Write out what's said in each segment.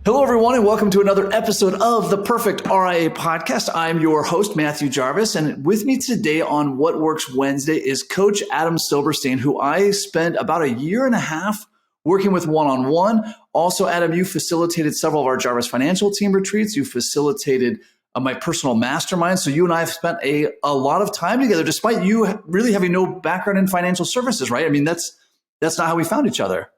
Hello, everyone, and welcome to another episode of the Perfect RIA podcast. I'm your host, Matthew Jarvis, and with me today on What Works Wednesday is Coach Adam Silberstein, who I spent about a year and a half working with one-on-one. Also, Adam, you facilitated several of our Jarvis Financial Team retreats. You facilitated my personal mastermind. So you and I have spent a lot of time together, despite you really having no background in financial services, right? I mean, that's not how we found each other.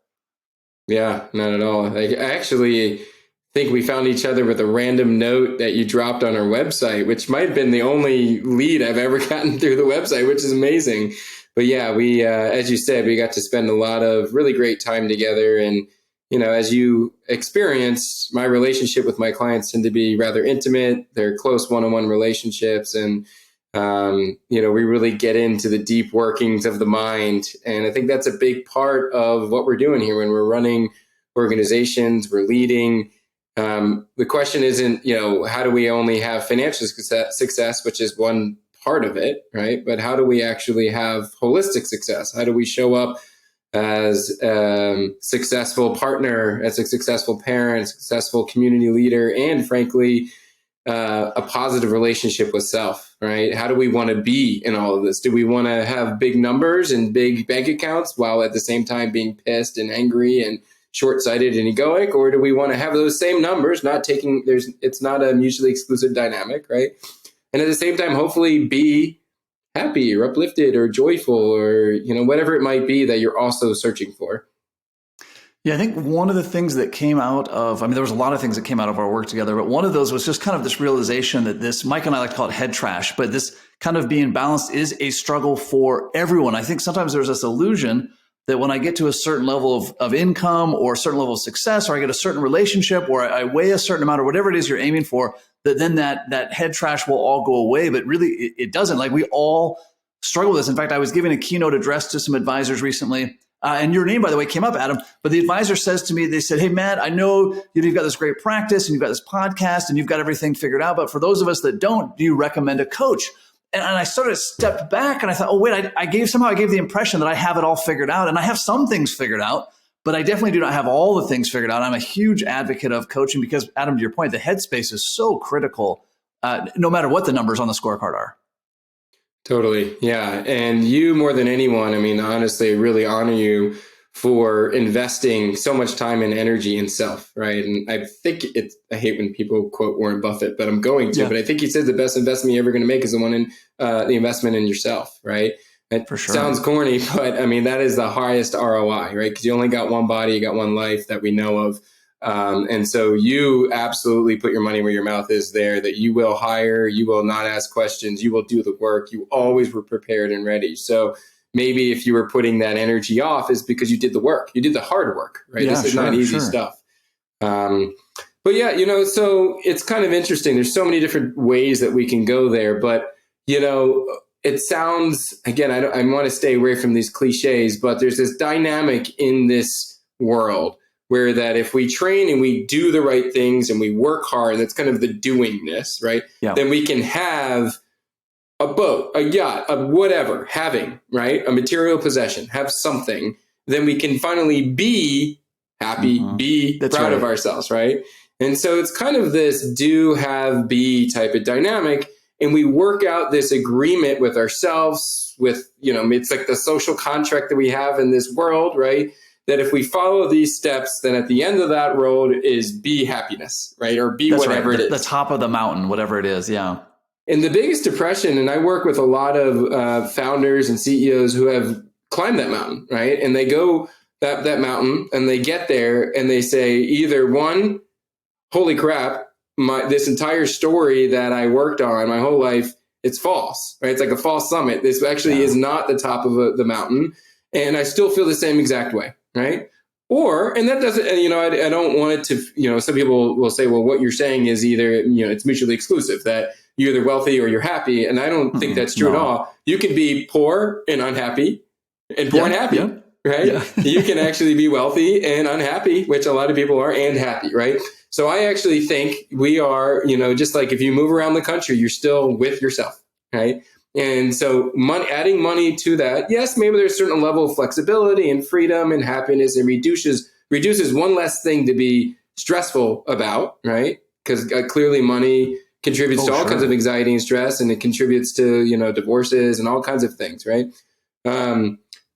Yeah, not at all. I actually think we found each other with a random note that you dropped on our website, which might have been the only lead I've ever gotten through the website, which is amazing. But yeah, we, as you said, we got to spend a lot of really great time together. And, you know, as you experienced, my relationship with my clients tend to be rather intimate. They're close one-on-one relationships. And, you know, we really get into the deep workings of the mind. And I think that's a big part of what we're doing here when we're running organizations, we're leading. The question isn't, you know, how do we only have financial success, which is one part of it, right? But how do we actually have holistic success? How do we show up as a successful partner, as a successful parent, successful community leader, and frankly, a positive relationship with self, right? How do we want to be in all of this? Do we want to have big numbers and big bank accounts while at the same time being pissed and angry and short-sighted and egoic, or do we want to have those same numbers, it's not a mutually exclusive dynamic, right? And at the same time, hopefully be happy or uplifted or joyful or, you know, whatever it might be that you're also searching for. Yeah, I think one of the things that came out of, there was a lot of things that came out of our work together, but one of those was just kind of this realization that this, Mike and I like to call it head trash, but this kind of being balanced is a struggle for everyone. I think sometimes there's this illusion that when I get to a certain level of income or a certain level of success, or I get a certain relationship, or I weigh a certain amount, or whatever it is you're aiming for, that then that head trash will all go away. But really, it doesn't. Like, we all struggle with this. In fact, I was giving a keynote address to some advisors recently, and your name, by the way, came up, Adam. But the advisor says to me, they said, "Hey, Matt, I know you've got this great practice and you've got this podcast and you've got everything figured out. But for those of us that don't, do you recommend a coach?" And I sort of stepped back and I thought, oh, wait, I gave the impression that I have it all figured out. And I have some things figured out, but I definitely do not have all the things figured out. I'm a huge advocate of coaching because, Adam, to your point, the headspace is so critical, no matter what the numbers on the scorecard are. Totally. Yeah. And you, more than anyone, honestly, really honor you for investing so much time and energy in self, right? And I think I hate when people quote Warren Buffett, but I'm going to. Yeah. But I think he said the best investment you're ever going to make is the one in the investment in yourself, right? It For sure. Sounds corny, but that is the highest ROI, right? Because you only got one body, you got one life that we know of. And so you absolutely put your money where your mouth is there, that you will hire, you will not ask questions, you will do the work. You always were prepared and ready. So maybe if you were putting that energy off is because you did the work. You did the hard work, right? Yeah, this is not easy stuff. But yeah, so it's kind of interesting. There's so many different ways that we can go there. But, it sounds, again, I want to stay away from these cliches, but there's this dynamic in this world where that if we train and we do the right things and we work hard, that's kind of the doingness, right? Yeah. Then we can have a boat, a yacht, a whatever, right? A material possession, have something. Then we can finally be happy, be proud of ourselves, right? And so it's kind of this do, have, be type of dynamic. And we work out this agreement with ourselves with, it's like the social contract that we have in this world, right? That if we follow these steps, then at the end of that road is be happiness, right? Or be whatever it is. The top of the mountain, whatever it is, yeah. In the biggest depression, and I work with a lot of founders and CEOs who have climbed that mountain, right? And they go that mountain and they get there and they say either one, holy crap, this entire story that I worked on my whole life, it's false, right? It's like a false summit. This actually is not the top of the mountain. And I still feel the same exact way, right? And that doesn't, I don't want it to, some people will say, well, what you're saying is either, it's mutually exclusive, that you're either wealthy or you're happy. And I don't think that's true at all. You can be poor and unhappy and poor and happy, right? Yeah. You can actually be wealthy and unhappy, which a lot of people are, and happy, right? So I actually think we are, just like if you move around the country, you're still with yourself, right? And so adding money to that, yes, maybe there's a certain level of flexibility and freedom and happiness, and reduces one less thing to be stressful about, right? Because clearly money contributes to all kinds of anxiety and stress, and it contributes to, divorces and all kinds of things, right?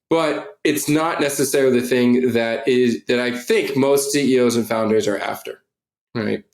But it's not necessarily the thing that I think most CEOs and founders are after, right?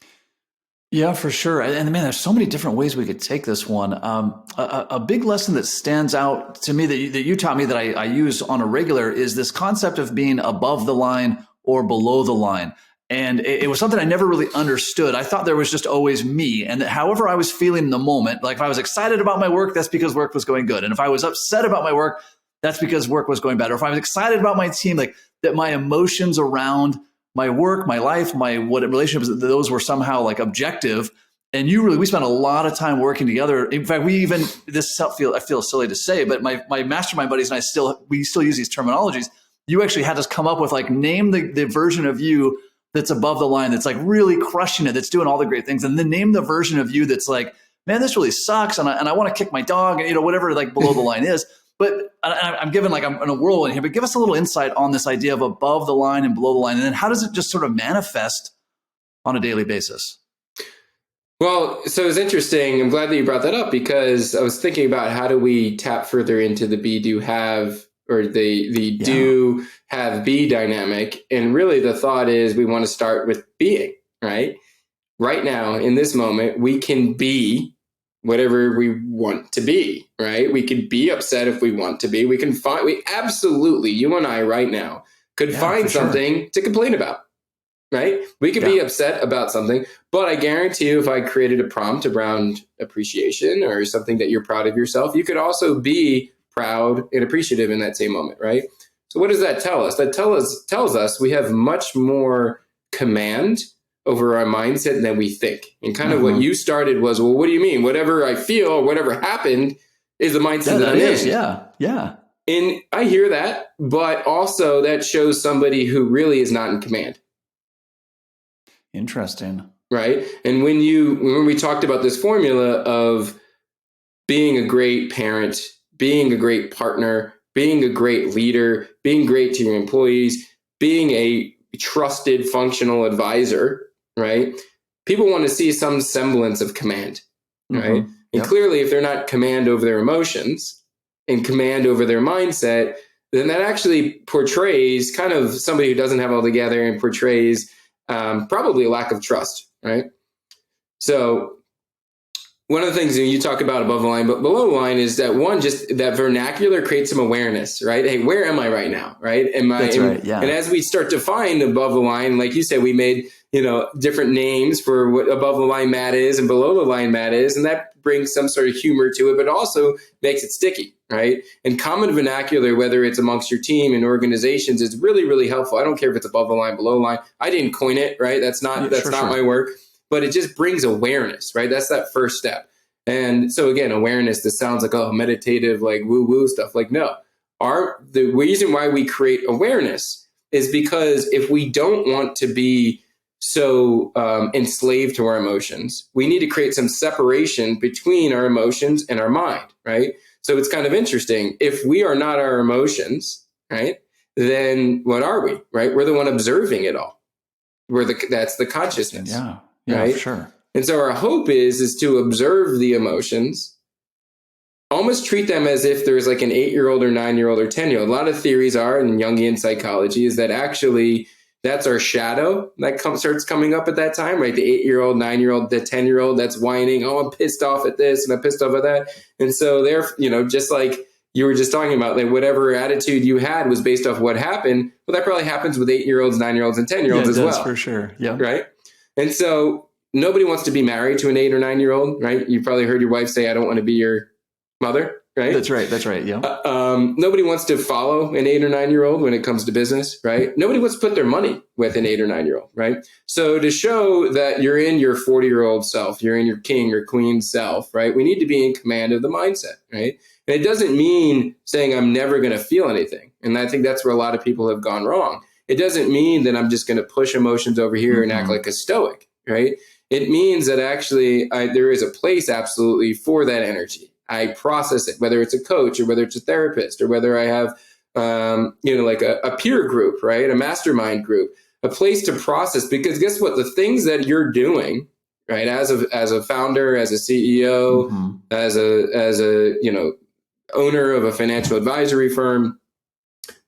Yeah, for sure. And man, there's so many different ways we could take this one. A big lesson that stands out to me that you taught me that I use on a regular is this concept of being above the line or below the line. And it was something I never really understood. I thought there was just always me, and that however I was feeling in the moment, like if I was excited about my work, that's because work was going good. And if I was upset about my work, that's because work was going bad. Or if I was excited about my team, like that my emotions around my work, my life, my relationships, those were somehow like objective. And we spent a lot of time working together. In fact, I feel silly to say, but my mastermind buddies and we still use these terminologies. You actually had us come up with like, name the version of you that's above the line, that's like really crushing it, that's doing all the great things. And then name the version of you that's like, man, this really sucks. And I want to kick my dog, and whatever like below the line is. But I'm given like I'm in a whirlwind here, but give us a little insight on this idea of above the line and below the line. And then how does it just sort of manifest on a daily basis? Well, so it's interesting. I'm glad that you brought that up, because I was thinking about how do we tap further into the be, do, have, or the do, have, be dynamic. And really the thought is we want to start with being, right? Right now, in this moment, we can be whatever we want to be, right? We could be upset if we want to be. We absolutely, you and I right now could find something to complain about, right? We could be upset about something, but I guarantee you if I created a prompt around appreciation or something that you're proud of yourself, you could also be proud and appreciative in that same moment, right? So what does that tell us? That tells us we have much more command over our mindset than we think. And kind of what you started was, well, what do you mean? Whatever I feel, whatever happened is the mindset that I'm in. Yeah. And I hear that, but also that shows somebody who really is not in command. Interesting. Right? And when we talked about this formula of being a great parent, being a great partner, being a great leader, being great to your employees, being a trusted functional advisor, right? People want to see some semblance of command, right? And clearly, if they're not command over their emotions and command over their mindset, then that actually portrays kind of somebody who doesn't have it all together, and portrays probably a lack of trust, right? So one of the things that you talk about above the line, but below the line is that just that vernacular creates some awareness, right? Hey, where am I right now, right? That's right, yeah. And as we start to find above the line, like you said, we made different names for what above the line Matt is and below the line Matt is, and that brings some sort of humor to it, but also makes it sticky, right? And common vernacular, whether it's amongst your team and organizations, is really, really helpful. I don't care if it's above the line, below the line. I didn't coin it, right? That's not my work. But it just brings awareness, right? That's that first step. And so again, awareness, this sounds like, meditative, like woo-woo stuff. Like, no. The reason why we create awareness is because if we don't want to be so enslaved to our emotions, we need to create some separation between our emotions and our mind, right? So it's kind of interesting. If we are not our emotions, right, then what are we, right? We're the one observing it all. That's the consciousness. Yeah, right? For sure. And so our hope is to observe the emotions, almost treat them as if there's like an 8-year-old or 9-year-old or 10-year-old. A lot of theories are in Jungian psychology is that actually that's our shadow that starts coming up at that time, right? The 8-year-old, 9-year-old, the 10-year-old that's whining, I'm pissed off at this and I'm pissed off at that. And so just like you were just talking about, like whatever attitude you had was based off what happened. Well, that probably happens with 8-year-olds, 9-year-olds, and 10-year-olds as well. For sure. Yeah. Right. And so nobody wants to be married to an 8 or 9-year-old, right? You probably heard your wife say, I don't want to be your mother, right? That's right. Yeah. Nobody wants to follow an 8 or 9-year-old when it comes to business, right? Nobody wants to put their money with an 8 or 9-year-old, right? So to show that you're in your 40-year-old self, you're in your king or queen self, right? We need to be in command of the mindset, right? And it doesn't mean saying I'm never going to feel anything. And I think that's where a lot of people have gone wrong. It doesn't mean that I'm just going to push emotions over here and act like a stoic, right? It means that actually there is a place absolutely for that energy. I process it, whether it's a coach or whether it's a therapist or whether I have, like a peer group, right? A mastermind group. a place to process, because guess what? The things that you're doing, right, as a founder, as a CEO, as a owner of a financial advisory firm,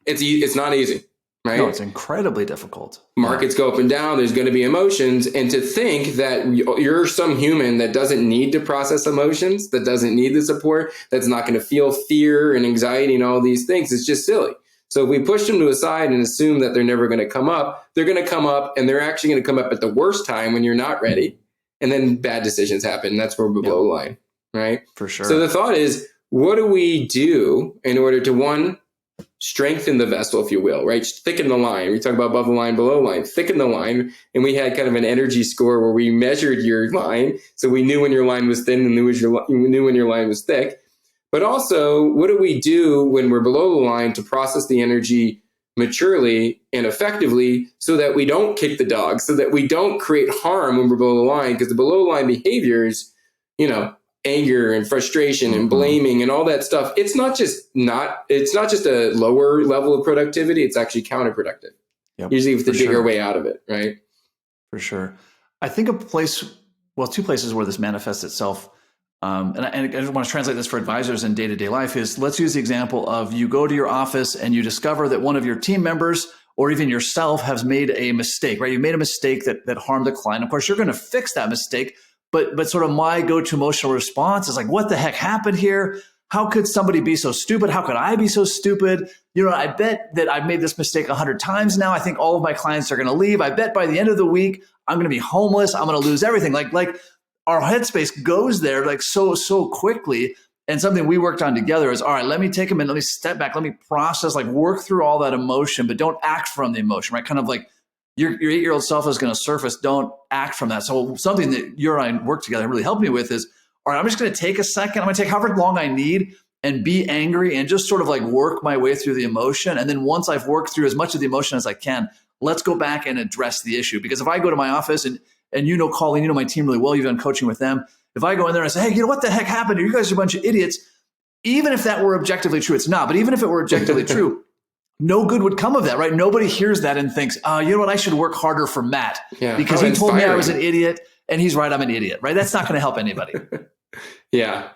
it's not easy, right? No, it's incredibly difficult. Markets go up and down. There's going to be emotions. And to think that you're some human that doesn't need to process emotions, that doesn't need the support, that's not going to feel fear and anxiety and all these things, it's just silly. So if we push them to a side and assume that they're never going to come up, they're going to come up, and they're actually going to come up at the worst time when you're not ready. And then bad decisions happen. That's where we're below the line, right? For sure. So the thought is, what do we do in order to, one, strengthen the vessel, if you will, right? Thicken the line. We talk about above the line, below the line, thicken the line. And we had kind of an energy score where we measured your line. So we knew when your line was thin and knew when your line was thick. But also, what do we do when we're below the line to process the energy maturely and effectively so that we don't kick the dog, so that we don't create harm when we're below the line? Because the below the line behaviors, anger and frustration and blaming and all that stuff, it's not just a lower level of productivity, it's actually counterproductive. Usually we have to dig our way out of it, right? For sure. I think two places where this manifests itself, and I just want to translate this for advisors in day-to-day life, is let's use the example of you go to your office and you discover that one of your team members or even yourself has made a mistake, right? You made a mistake that harmed the client. Of course, you're going to fix that mistake. But sort of my go-to emotional response is like, what the heck happened here? How could somebody be so stupid? How could I be so stupid? I bet that I've made this mistake 100 times now. I think all of my clients are going to leave. I bet by the end of the week, I'm going to be homeless. I'm going to lose everything. Like our headspace goes there like so quickly. And something we worked on together is, all right, let me take a minute. Let me step back. Let me process, work through all that emotion, but don't act from the emotion, right? Kind of like, your 8-year-old self is going to surface. Don't act from that. So something that you and I work together really helped me with is, all right, I'm just going to take a second. I'm going to take however long I need and be angry and just sort of work my way through the emotion. And then once I've worked through as much of the emotion as I can, let's go back and address the issue. Because if I go to my office and Colleen, my team really well, you've done coaching with them. If I go in there and I say, hey, what the heck happened here? You guys are a bunch of idiots. Even if that were objectively true, it's not. But even if it were objectively true, no good would come of that, right? Nobody hears that and thinks, you know what, I should work harder for Matt because he told me I was an idiot and he's right, I'm an idiot, right? That's not going to help anybody. Yeah.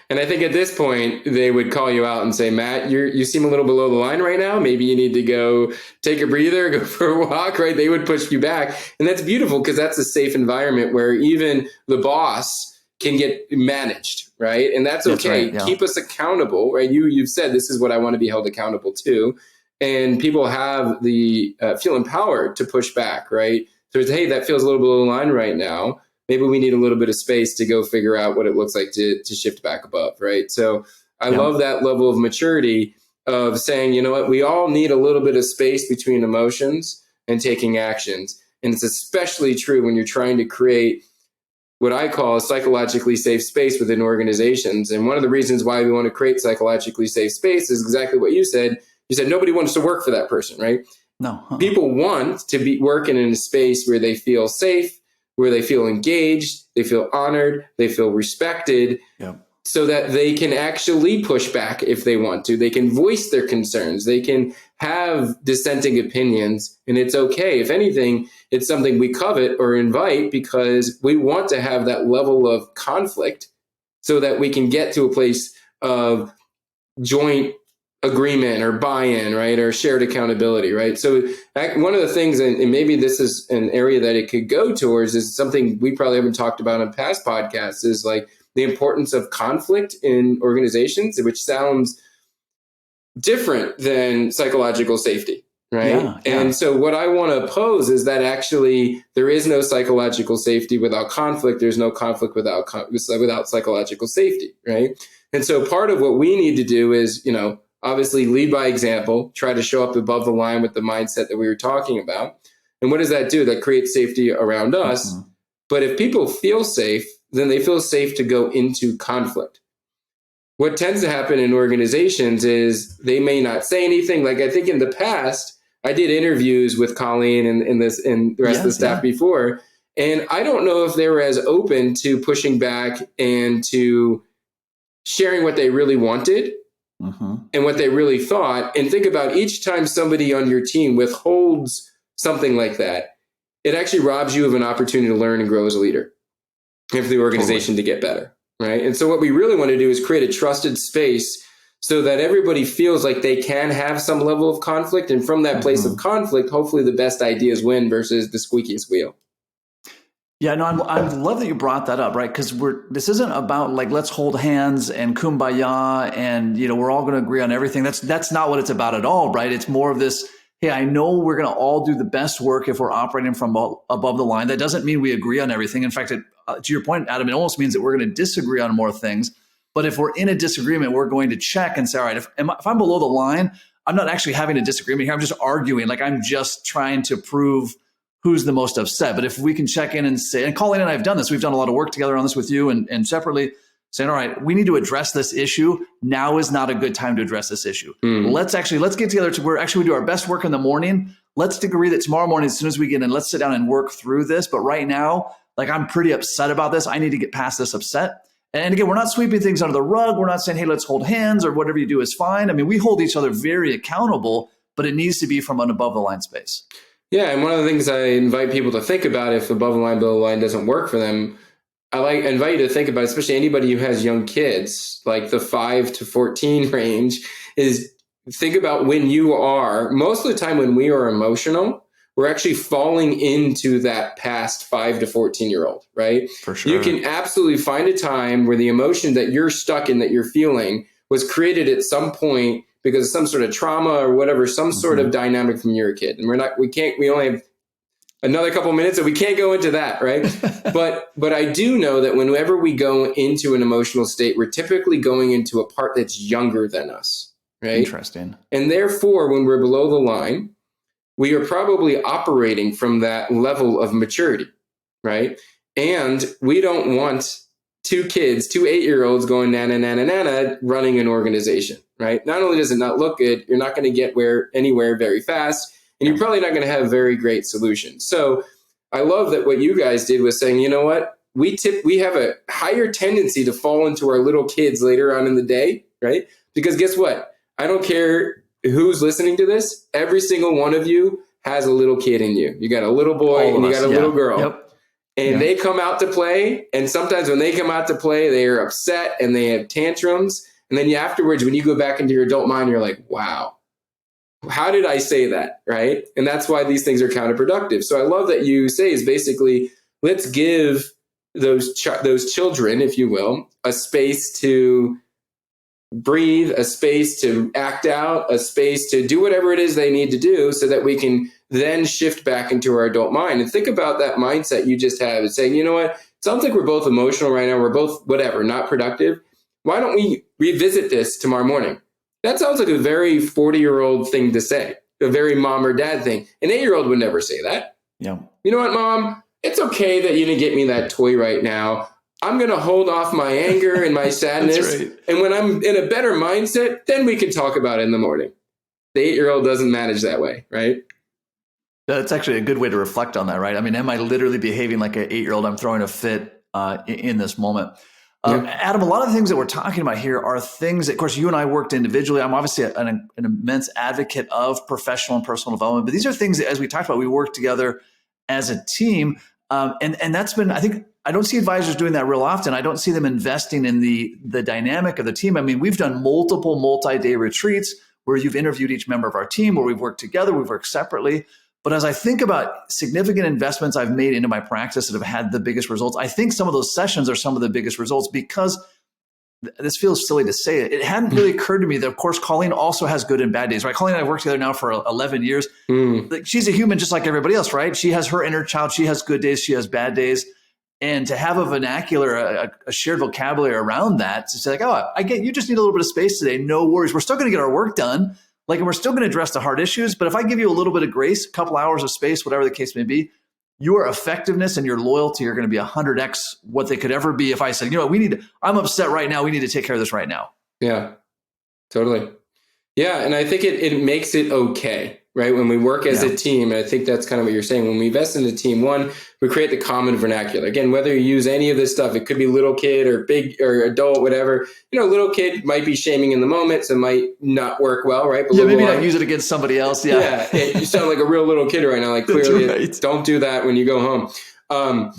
And I think at this point, they would call you out and say, Matt, you seem a little below the line right now. Maybe you need to go take a breather, go for a walk, right? They would push you back. And that's beautiful because that's a safe environment where even the boss can get managed, right? And that's okay. Right, yeah. Keep us accountable, right? You've said this is what I want to be held accountable to. And people have the feel empowered to push back, right? So it's, hey, that feels a little below the line right now. Maybe we need a little bit of space to go figure out what it looks like to shift back above, right? So I love that level of maturity of saying, you know what, we all need a little bit of space between emotions and taking actions. And it's especially true when you're trying to create what I call a psychologically safe space within organizations. And one of the reasons why we want to create psychologically safe space is exactly what you said. You said nobody wants to work for that person, right? No. People want to be working in a space where they feel safe, where they feel engaged, they feel honored, they feel respected, so that they can actually push back if they want to. They can voice their concerns. They can have dissenting opinions, and it's okay. If anything, it's something we covet or invite because we want to have that level of conflict so that we can get to a place of joint agreement or buy-in, right? Or shared accountability, right? So one of the things, and maybe this is an area that it could go towards, is something we probably haven't talked about in past podcasts, is the importance of conflict in organizations, which sounds different than psychological safety, right? Yeah. And so what I want to pose is that actually there is no psychological safety without conflict. There's no conflict without psychological safety, right? And so part of what we need to do is, obviously lead by example, try to show up above the line with the mindset that we were talking about. And what does that do? That creates safety around us. Mm-hmm. But if people feel safe, then they feel safe to go into conflict. What tends to happen in organizations is they may not say anything. I think in the past, I did interviews with Colleen and the rest of the staff before, and I don't know if they were as open to pushing back and to sharing what they really wanted and what they really thought. And think about each time somebody on your team withholds something like that, it actually robs you of an opportunity to learn and grow as a leader and for the organization to get better, right? And so what we really want to do is create a trusted space so that everybody feels like they can have some level of conflict. And from that place of conflict, hopefully the best ideas win versus the squeakiest wheel. Yeah, no, I love that you brought that up, right? Because this isn't about like, let's hold hands and kumbaya and, we're all going to agree on everything. That's not what it's about at all, right? It's more of this, hey, I know we're going to all do the best work if we're operating from above the line. That doesn't mean we agree on everything. In fact, to your point, Adam, it almost means that we're going to disagree on more things. But if we're in a disagreement, we're going to check and say, all right, if I'm below the line, I'm not actually having a disagreement here. I'm just arguing. Like I'm just trying to prove who's the most upset. But if we can check in and say, and Colleen and I have done this, we've done a lot of work together on this with you and separately, saying, all right, we need to address this issue. Now is not a good time to address this issue. Let's get together we do our best work in the morning. Let's agree that tomorrow morning, as soon as we get in, let's sit down and work through this. But right now, like I'm pretty upset about this. I need to get past this upset. And again, we're not sweeping things under the rug. We're not saying, hey, let's hold hands or whatever you do is fine. I mean, we hold each other very accountable, but it needs to be from an above the line space. Yeah, and one of the things I invite people to think about if above the line, below the line doesn't work for them, I invite you to think about, especially anybody who has young kids, like the 5 to 14 range, is think about when you are, most of the time when we are emotional, we're actually falling into that past 5 to 14-year-old, right? For sure. You can absolutely find a time where the emotion that you're stuck in, that you're feeling, was created at some point because of some sort of trauma or whatever, some sort of dynamic from your kid. And we only have another couple of minutes, so we can't go into that, right? but I do know that whenever we go into an emotional state, we're typically going into a part that's younger than us, right? Interesting. And therefore, when we're below the line, we are probably operating from that level of maturity, right? And we don't want two 8-year-olds going nana, nana, nana, running an organization, right? Not only does it not look good, you're not going to get anywhere very fast, and you're probably not going to have very great solutions. So I love that what you guys did was saying, you know what? We have a higher tendency to fall into our little kids later on in the day, right? Because guess what? I don't care who's listening to this. Every single one of you has a little kid in you. You got a little boy and you got a little girl. Yep. And they come out to play. And sometimes when they come out to play, they are upset and they have tantrums. And then afterwards, when you go back into your adult mind, you're like, wow, how did I say that? Right. And that's why these things are counterproductive. So I love that you say is basically, let's give those children, if you will, a space to breathe, a space to act out, a space to do whatever it is they need to do so that we can then shift back into our adult mind. And think about that mindset you just have, is saying, you know what, it sounds like we're both emotional right now. We're both whatever, not productive. Why don't we revisit this tomorrow morning? That sounds like a very 40-year-old thing to say, a very mom or dad thing. An 8-year-old would never say that. Yeah. You know what, Mom? It's okay that you didn't get me that toy right now. I'm going to hold off my anger and my sadness. Right. And when I'm in a better mindset, then we can talk about it in the morning. The 8-year-old doesn't manage that way, right? That's actually a good way to reflect on that, right? I mean, am I literally behaving like an 8-year-old? I'm throwing a fit in this moment. Adam, a lot of the things that we're talking about here are things that, of course, you and I worked individually. I'm obviously an immense advocate of professional and personal development, but these are things that, as we talked about, we work together as a team. And that's been, I think, I don't see advisors doing that real often. I don't see them investing in the dynamic of the team. I mean, we've done multiple multi-day retreats where you've interviewed each member of our team, where we've worked together, we've worked separately. But as I think about significant investments I've made into my practice that have had the biggest results, I think some of those sessions are some of the biggest results because this feels silly to say it. It hadn't really occurred to me that, of course, Colleen also has good and bad days, right? Colleen and I have worked together now for 11 years. Like, she's a human just like everybody else, right? She has her inner child. She has good days. She has bad days. And to have a vernacular, a shared vocabulary around that, to say like, oh, I get you just need a little bit of space today. No worries. We're still going to get our work done. Like, and we're still going to address the hard issues. But if I give you a little bit of grace, a couple hours of space, whatever the case may be, your effectiveness and your loyalty are going to be 100x what they could ever be if I said, you know what, I'm upset right now. We need to take care of this right now. Yeah, totally. Yeah. And I think it makes it okay, right? When we work as a team, and I think that's kind of what you're saying. When we invest in a team, one, we create the common vernacular. Again, whether you use any of this stuff, it could be little kid or big or adult, whatever. Little kid might be shaming in the moment, so it might not work well, right? But maybe not use it against somebody else. Yeah, you sound like a real little kid right now. Like clearly, right. Don't do that when you go home.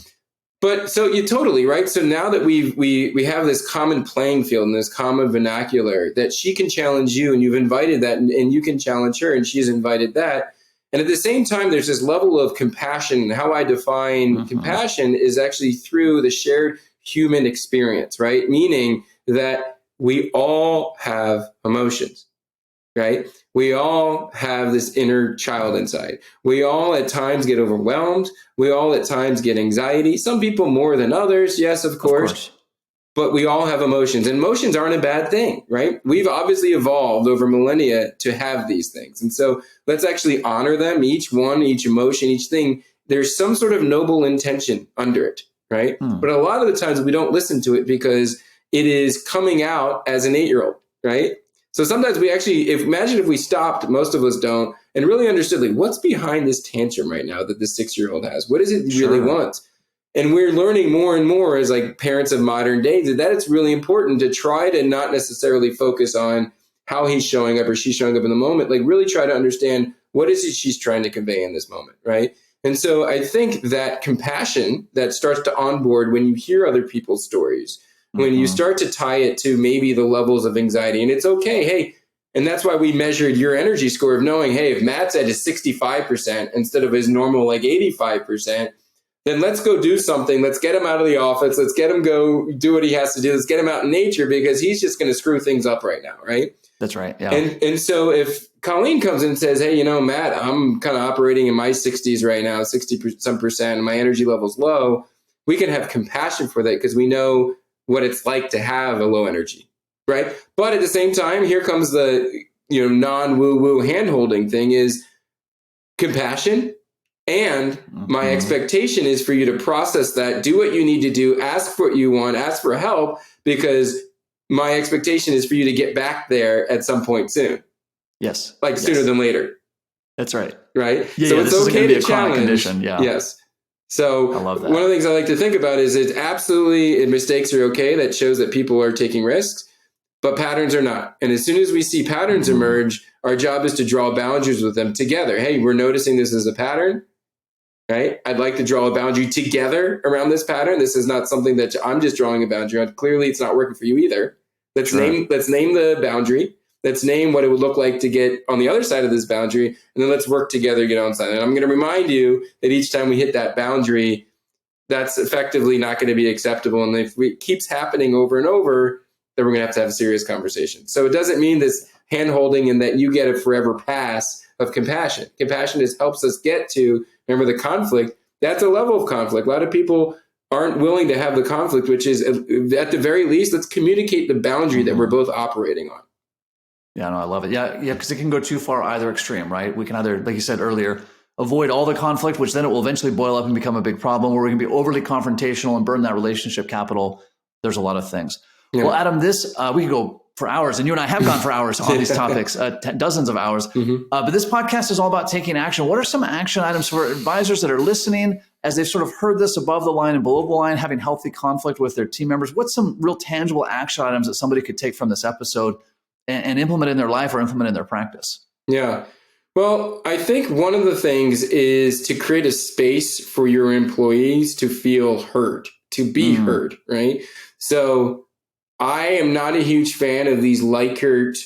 But so you totally right. So now that we have this common playing field and this common vernacular that she can challenge you, and you've invited that, and you can challenge her, and she's invited that. And at the same time, there's this level of compassion. And how I define compassion is actually through the shared human experience, right? Meaning that we all have emotions. Right? We all have this inner child inside. We all at times get overwhelmed. We all at times get anxiety. Some people more than others. Yes, of course. But we all have emotions, and emotions aren't a bad thing, right? We've obviously evolved over millennia to have these things. And so let's actually honor them. Each one, each emotion, each thing, there's some sort of noble intention under it, right? But a lot of the times we don't listen to it because it is coming out as an 8-year-old, right? So sometimes we actually, imagine if we stopped, most of us don't, and really understood, like, what's behind this tantrum right now that this 6-year-old has? What is it he really wants? And we're learning more and more as like parents of modern days that it's really important to try to not necessarily focus on how he's showing up or she's showing up in the moment, like really try to understand what is it she's trying to convey in this moment, right? And so I think that compassion that starts to onboard when you hear other people's stories, when you start to tie it to maybe the levels of anxiety, and it's okay, hey, and that's why we measured your energy score of knowing, hey, if Matt's at his 65% instead of his normal like 85%, then let's go do something. Let's get him out of the office. Let's get him go do what he has to do. Let's get him out in nature because he's just going to screw things up right now, right? That's right. Yeah. And so if Colleen comes in and says, hey, Matt, I'm kind of operating in my 60s right now, 60%, and my energy level's low, we can have compassion for that because we know what it's like to have a low energy, right? But at the same time, here comes the non-woo-woo hand-holding thing is compassion. And my expectation is for you to process that, do what you need to do, ask for what you want, ask for help, because my expectation is for you to get back there at some point soon. Yes. Like sooner than later. That's right. Right? Yeah, so it's okay to challenge. Condition. Yeah. Yes. So I love that. One of the things I like to think about is mistakes are okay. That shows that people are taking risks, but patterns are not. And as soon as we see patterns emerge, our job is to draw boundaries with them together. Hey, we're noticing this as a pattern, right? I'd like to draw a boundary together around this pattern. This is not something that I'm just drawing a boundary on. Clearly, it's not working for you either. Let's name the boundary. Let's name what it would look like to get on the other side of this boundary, and then let's work together to get on side. And I'm going to remind you that each time we hit that boundary, that's effectively not going to be acceptable. And if it keeps happening over and over, then we're going to have a serious conversation. So it doesn't mean this hand-holding and that you get a forever pass of compassion. Compassion just helps us get to, remember the conflict, that's a level of conflict. A lot of people aren't willing to have the conflict, which is at the very least, let's communicate the boundary that we're both operating on. Yeah, no, I love it. Yeah, because it can go too far either extreme, right? We can either, like you said earlier, avoid all the conflict, which then it will eventually boil up and become a big problem, or we can be overly confrontational and burn that relationship capital. There's a lot of things. Yeah. Well, Adam, we could go for hours, and you and I have gone for hours on these topics, dozens of hours. But this podcast is all about taking action. What are some action items for advisors that are listening as they've sort of heard this above the line and below the line, having healthy conflict with their team members? What's some real tangible action items that somebody could take from this episode and implement in their life or implement in their practice? Yeah. Well, I think one of the things is to create a space for your employees to feel heard, to be heard, right? So I am not a huge fan of these Likert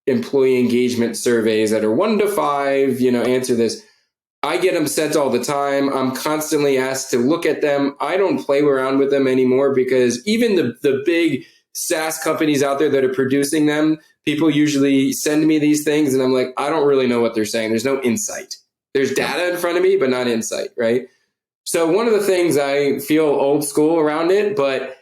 employee engagement surveys that are 1 to 5, answer this. I get them sent all the time. I'm constantly asked to look at them. I don't play around with them anymore because even the big SaaS companies out there that are producing them, people usually send me these things and I'm like, I don't really know what they're saying. There's no insight. There's data in front of me, but not insight, right? So one of the things I feel old school around it, but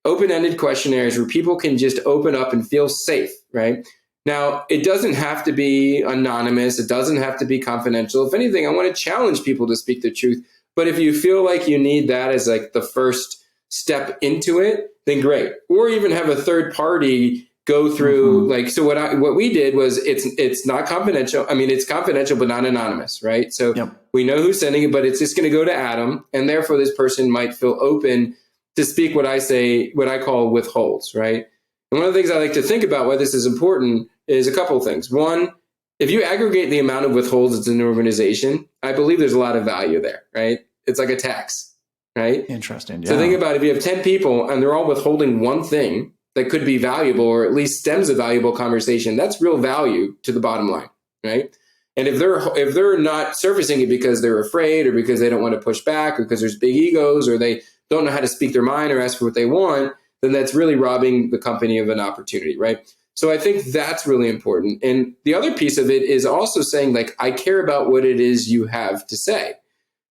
open-ended questionnaires where people can just open up and feel safe, right? Now, it doesn't have to be anonymous. It doesn't have to be confidential. If anything, I want to challenge people to speak the truth. But if you feel like you need that as like the first step into it, then great. Or even have a third party go through so what we did was it's not confidential. I mean, it's confidential, but not anonymous, right? So we know who's sending it, but it's just going to go to Adam. And therefore this person might feel open to speak what I call withholds, right? And one of the things I like to think about why this is important is a couple of things. One, if you aggregate the amount of withholds that's in an organization, I believe there's a lot of value there, right? It's like a tax, right? Interesting. Yeah. So think about it. If you have 10 people and they're all withholding one thing that could be valuable or at least stems a valuable conversation, that's real value to the bottom line, right? And if they're not surfacing it because they're afraid or because they don't want to push back or because there's big egos or they don't know how to speak their mind or ask for what they want, then that's really robbing the company of an opportunity, right? So I think that's really important. And the other piece of it is also saying, like, I care about what it is you have to say.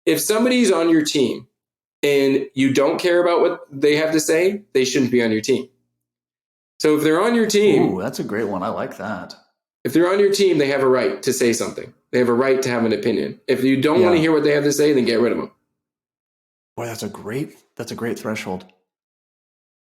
If somebody's on your team and you don't care about what they have to say, they shouldn't be on your team. So if they're on your team... Ooh, that's a great one. I like that. If they're on your team, they have a right to say something. They have a right to have an opinion. If you don't want to hear what they have to say, then get rid of them. Boy, that's a great threshold.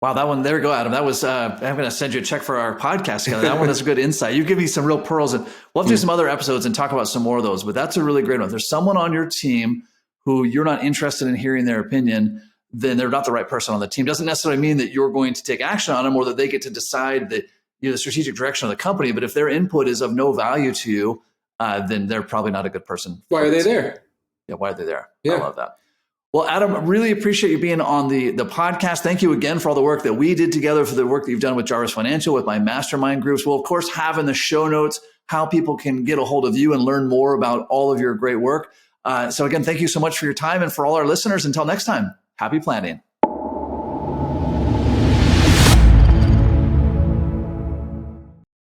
Wow, that one, there you go, Adam. That was, I'm going to send you a check for our podcast together. That one is a good insight. You give me some real pearls, and we'll have to do some other episodes and talk about some more of those, but that's a really great one. If there's someone on your team who you're not interested in hearing their opinion, then they're not the right person on the team. Doesn't necessarily mean that you're going to take action on them or that they get to decide the strategic direction of the company. But if their input is of no value to you, then they're probably not a good person. Why are they there? Yeah, why are they there? Yeah. I love that. Well, Adam, really appreciate you being on the podcast. Thank you again for all the work that we did together, for the work that you've done with Jarvis Financial, with my mastermind groups. We'll, of course, have in the show notes how people can get a hold of you and learn more about all of your great work. So again, thank you so much for your time. And for all our listeners, until next time, happy planning.